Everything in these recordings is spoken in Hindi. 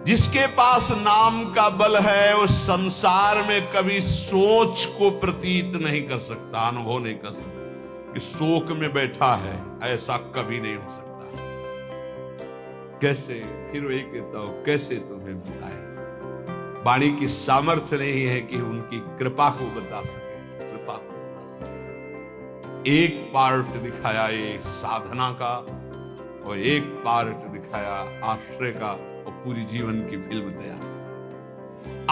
जिसके पास नाम का बल है उस संसार में कभी सोच को प्रतीत नहीं कर सकता, अनुभव नहीं कर सकता कि शोक में बैठा है, ऐसा कभी नहीं हो सकता। कैसे, फिर वही कहता हूं, कैसे तुम्हें बताए। वाणी की सामर्थ्य नहीं है कि उनकी कृपा को बता सके, कृपा को बता सके। एक पार्ट दिखाया ये साधना का और एक पार्ट दिखाया आश्रय का, और पूरी जीवन की फिल्म तैयार।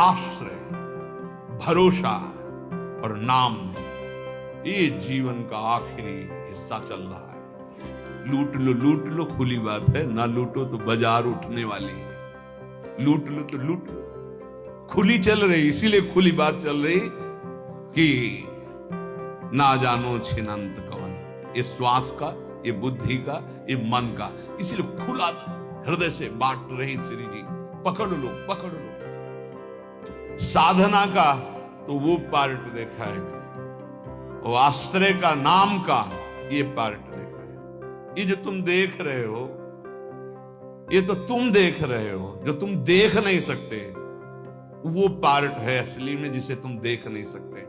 आश्रय, भरोसा और नाम, ये जीवन का आखिरी हिस्सा चल रहा है। लूट लो खुली बात है, ना लूटो तो बाजार उठने वाली है। लूट लो तो लूट लो, खुली चल रही, इसीलिए खुली बात चल रही कि ना जानो छिनंत कवन, ये श्वास का, ये बुद्धि का, ये मन का, इसीलिए खुला हृदय से बांट रही श्री जी। पकड़ लो, पकड़ लो। साधना का तो वो पार्ट देखा है, और आश्रय का, नाम का ये पार्ट देखा है। ये जो तुम देख रहे हो, ये तो तुम देख रहे हो, जो तुम देख नहीं सकते वो पार्ट है असली में, जिसे तुम देख नहीं सकते,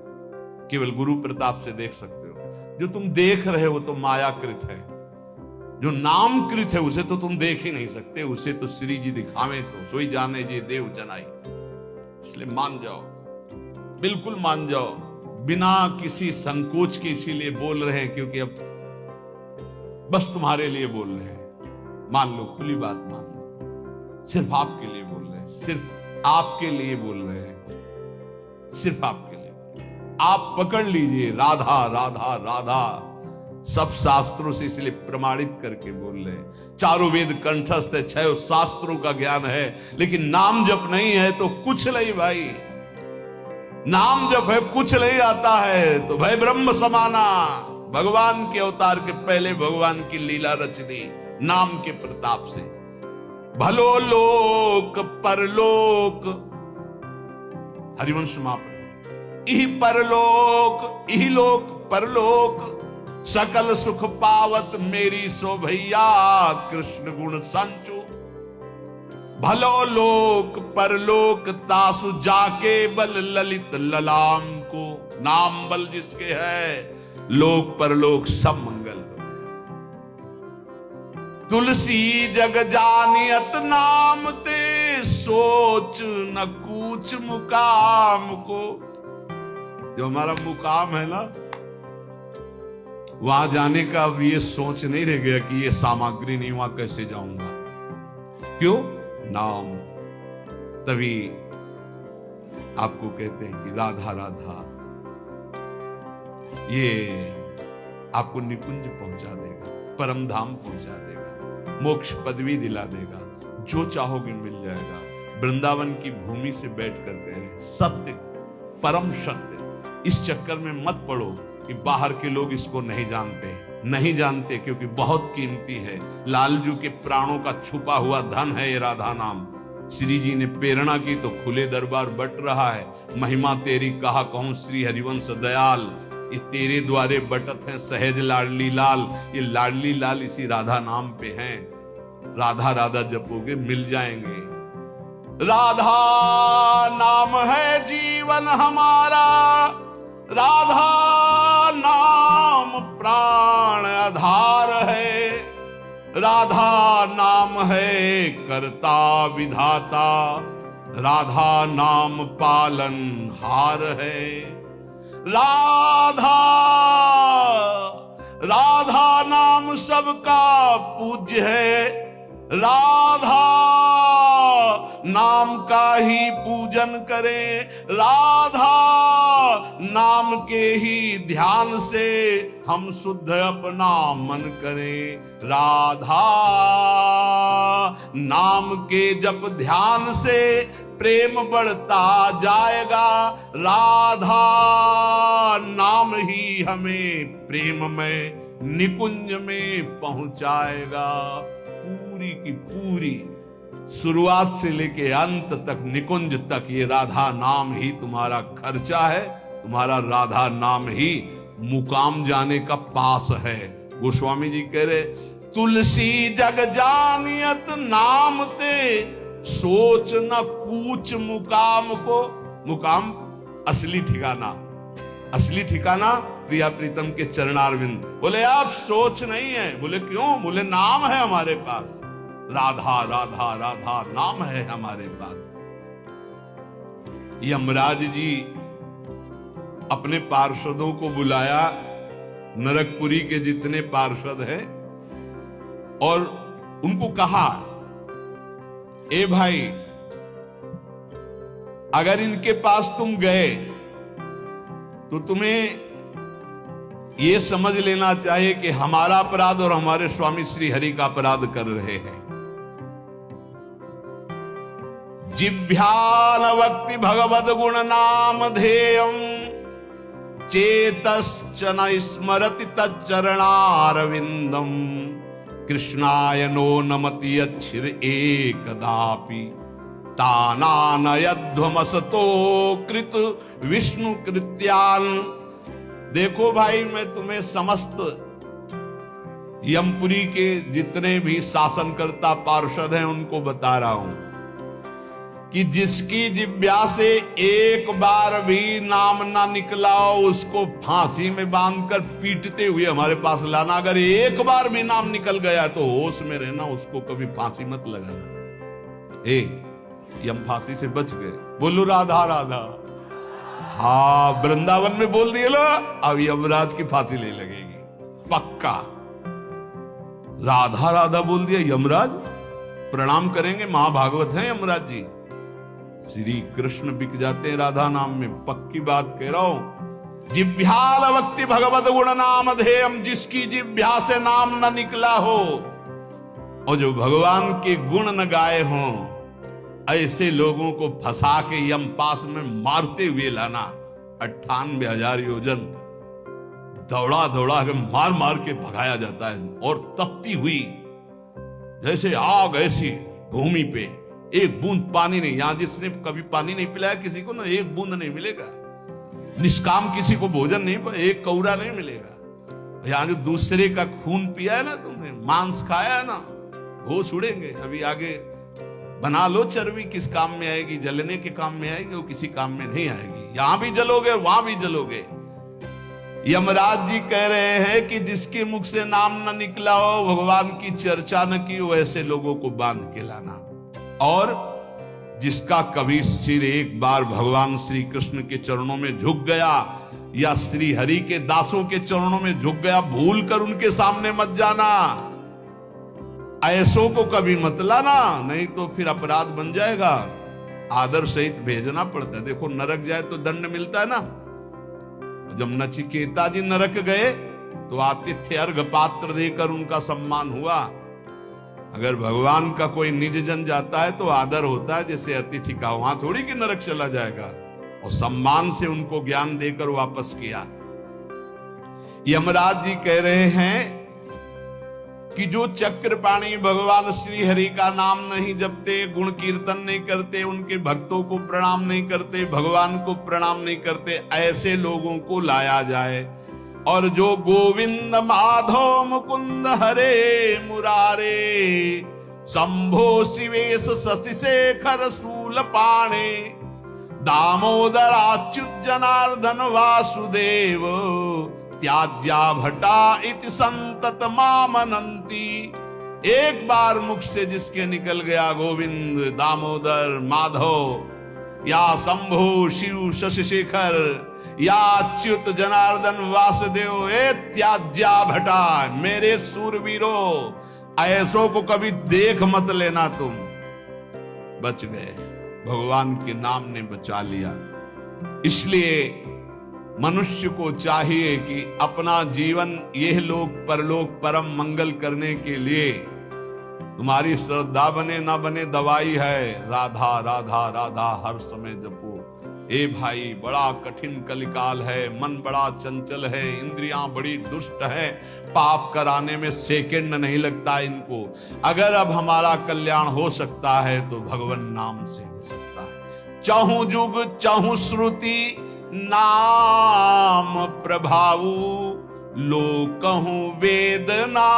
केवल गुरु प्रताप से देख सकते हो। जो तुम देख रहे हो तो मायाकृत है, जो नामकृत है उसे तो तुम देख ही नहीं सकते, उसे तो श्री जी दिखावे तो सोई जाने जे देव जनाई। इसलिए मान जाओ, बिल्कुल मान जाओ, बिना किसी संकोच के। इसीलिए बोल रहे हैं क्योंकि अब बस तुम्हारे लिए बोल रहे हैं। मान लो, खुली बात मान लो, सिर्फ आपके लिए बोल रहे हैं, सिर्फ आपके लिए बोल रहे हैं, सिर्फ आपके लिए। आप पकड़ लीजिए, राधा राधा राधा, सब शास्त्रों से इसलिए प्रमाणित करके बोल रहे हैं। चारों वेद कंठस्थ है, 6 शास्त्रों का ज्ञान है, लेकिन नाम जप नहीं है तो कुछ नहीं भाई। नाम जप है, कुछ नहीं आता है तो भाई ब्रह्म समाना। भगवान के अवतार के पहले भगवान की लीला रच दी नाम के प्रताप से। भलो लोक परलोक, हरिवंश महाप्रभु, इहि परलोक, इहि लोक परलोक, सकल सुख पावत मेरी सो भैया, कृष्ण गुण संचु। भलो लोक परलोक तासु जाके बल ललित ललाम को। नाम बल जिसके है, लोक परलोक सब मंगल हो। तुलसी जग जानियत नाम ते, सोच न कूच मुकाम को। जो हमारा मुकाम है ना, वहां जाने का अब ये सोच नहीं रह गया कि ये सामग्री नहीं, वहां कैसे जाऊंगा। क्यों? नाम। तभी आपको कहते हैं कि राधा राधा, ये आपको निकुंज पहुंचा देगा, परम धाम पहुंचा देगा, मोक्ष पदवी दिला देगा, जो चाहोगे मिल जाएगा। वृंदावन की भूमि से बैठकर कह रहे, सत्य, परम सत्य। इस चक्कर में मत पड़ो कि बाहर के लोग इसको नहीं जानते, नहीं जानते, क्योंकि बहुत कीमती है। लालजू के प्राणों का छुपा हुआ धन है ये राधा नाम। श्री जी ने प्रेरणा की तो खुले दरबार बट रहा है। महिमा तेरी कहा कहूं श्री हरिवंश दयाल, ये तेरे द्वारे बटत हैं सहज लाडली लाल। ये लाडली लाल इसी राधा नाम पे हैं। राधा राधा जपोगे मिल जाएंगे। राधा नाम है जीवन हमारा, राधा नाम प्राण आधार है, राधा नाम है कर्ता विधाता, राधा नाम पालन हार है। राधा राधा नाम सबका पूज्य है, राधा नाम का ही पूजन करें, राधा नाम के ही ध्यान से हम शुद्ध अपना मन करें। राधा नाम के जप ध्यान से प्रेम बढ़ता जाएगा, राधा नाम ही हमें प्रेम में निकुंज में पहुंचाएगा। पूरी की पूरी शुरुआत से लेके अंत तक, निकुंज तक, ये राधा नाम ही तुम्हारा खर्चा है, तुम्हारा राधा नाम ही मुकाम जाने का पास है। गोस्वामी जी कह रहे, तुलसी जग जानियत नाम ते, सोच न कूच मुकाम को, मुकाम असली ठिकाना, असली ठिकाना प्रिया प्रीतम के चरणारविंद। बोले आप सोच नहीं है। बोले क्यों? बोले नाम है हमारे पास, राधा राधा राधा नाम है हमारे पास। यमराज जी अपने पार्षदों को बुलाया, नरकपुरी के जितने पार्षद हैं, और उनको कहा, ए भाई अगर इनके पास तुम गए तो तुम्हें यह समझ लेना चाहिए कि हमारा अपराध और हमारे स्वामी श्री हरि का अपराध कर रहे हैं। जिभ्यान वक्ति भगवद गुण नाम ध्येयम चेतश्च न स्मरति तच्चरणारविंदम कृष्णाय नो नमति अच्छिर एकदापि तानानयध्वमसतो कृत विष्णु कृत्यान। देखो भाई, मैं तुम्हें समस्त यमपुरी के जितने भी शासनकर्ता पार्षद हैं उनको बता रहा हूं कि जिसकी जिह्वा से एक बार भी नाम ना निकला हो उसको फांसी में बांधकर पीटते हुए हमारे पास लाना। अगर एक बार भी नाम निकल गया तो होश में रहना, उसको कभी फांसी मत लगाना। यम फांसी से बच गए। बोलो राधा राधा। हाँ, वृंदावन में बोल दिए लो, अब यमराज की फांसी ले लगेगी पक्का। राधा राधा बोल दिया, यमराज प्रणाम करेंगे, महाभागवत हैं यमराज जी। श्री कृष्ण बिक जाते हैं राधा नाम में, पक्की बात कह रहा हूं। जिभ्याल भक्ति भगवत गुण नाम ध्येयम, जिसकी जिभ्या से नाम न निकला हो और जो भगवान के गुण न गाए हों, ऐसे लोगों को फंसा के यम पास में मारते हुए लाना। 98,000 योजन दौड़ा दौड़ा के मार मार के भगाया जाता है, और तपती हुई जैसे आग ऐसी भूमि पे एक बूंद पानी नहीं। यहां जिसने कभी पानी नहीं पिलाया किसी को ना, एक बूंद नहीं मिलेगा। निष्काम किसी को भोजन नहीं, एक कौरा नहीं मिलेगा। यहां जो दूसरे का खून पिया है ना तुमने, मांस खाया है ना, वो उड़ेंगे। अभी आगे बना लो चर्बी, किस काम में आएगी? जलने के काम में आएगी, वो किसी काम में नहीं आएगी। यहां भी जलोगे वहां भी जलोगे। यमराज जी कह रहे हैं कि जिसके मुख से नाम न निकला हो, भगवान की चर्चा न की हो, ऐसे लोगों को बांध के लाना। और जिसका कभी सिर एक बार भगवान श्री कृष्ण के चरणों में झुक गया या श्री हरि के दासों के चरणों में झुक गया, भूल कर उनके सामने मत जाना। ऐसों को कभी मत लाना, नहीं तो फिर अपराध बन जाएगा। आदर सहित भेजना पड़ता है। देखो नरक जाए तो दंड मिलता है ना। जब नचिकेता जी नरक गए तो आतिथ्य अर्घ पात्र देकर उनका सम्मान हुआ। अगर भगवान का कोई निज जन जाता है तो आदर होता है जैसे अतिथि का, वहां थोड़ी कि नरक चला जाएगा। और सम्मान से उनको ज्ञान देकर वापस किया। यमराज जी कह रहे हैं कि जो चक्रपाणी भगवान श्री हरि का नाम नहीं जपते, गुण कीर्तन नहीं करते, उनके भक्तों को प्रणाम नहीं करते, भगवान को प्रणाम नहीं करते, ऐसे लोगों को लाया जाए। और जो गोविंद माधव मुकुंद हरे मुरारे शंभो शिवेश शशि शेखर शूल पाणे दामोदर अच्युत जनार्दन वासुदेव त्याज्या भटा इति संतत मामनंती। एक बार मुख से जिसके निकल गया गोविंद, दामोदर, माधव या शंभु शिव शशि शेखर या अच्युत जनार्दन वासुदेव, ए त्याज्या भटा, मेरे सूरवीरों, ऐसों को कभी देख मत लेना। तुम बच गए, भगवान के नाम ने बचा लिया। इसलिए मनुष्य को चाहिए कि अपना जीवन यह लोक परलोक परम मंगल करने के लिए, तुम्हारी श्रद्धा बने ना बने दवाई है, राधा राधा राधा हर समय जपो। ए भाई, बड़ा कठिन कलिकाल है, मन बड़ा चंचल है, इंद्रियां बड़ी दुष्ट है, पाप कराने में सेकंड नहीं लगता इनको। अगर अब हमारा कल्याण हो सकता है तो भगवान नाम से हो सकता है। चाहूं जुग चाहूं श्रुति नाम प्रभाऊ, लोकहूं वेदना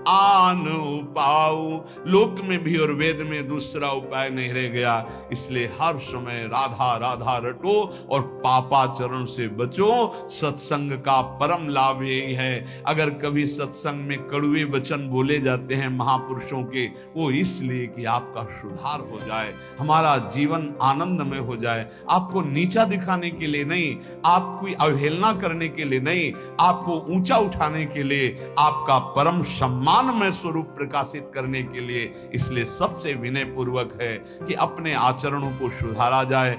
आन उपाऊ। लोक में भी और वेद में दूसरा उपाय नहीं रह गया, इसलिए हर समय राधा राधा रटो और पापाचरण से बचो। सत्संग का परम लाभ यही है। अगर कभी सत्संग में कड़वे वचन बोले जाते हैं महापुरुषों के, वो इसलिए कि आपका सुधार हो जाए, हमारा जीवन आनंदमय हो जाए। आपको नीचा दिखाने के लिए नहीं, आपकी अवहेलना करने के लिए नहीं, आपको ऊंचा उठाने के लिए, आपका परम सम्मानमय स्वरूप प्रकाशित करने के लिए। इसलिए सबसे विनय पूर्वक है कि अपने आचरणों को सुधारा जाए।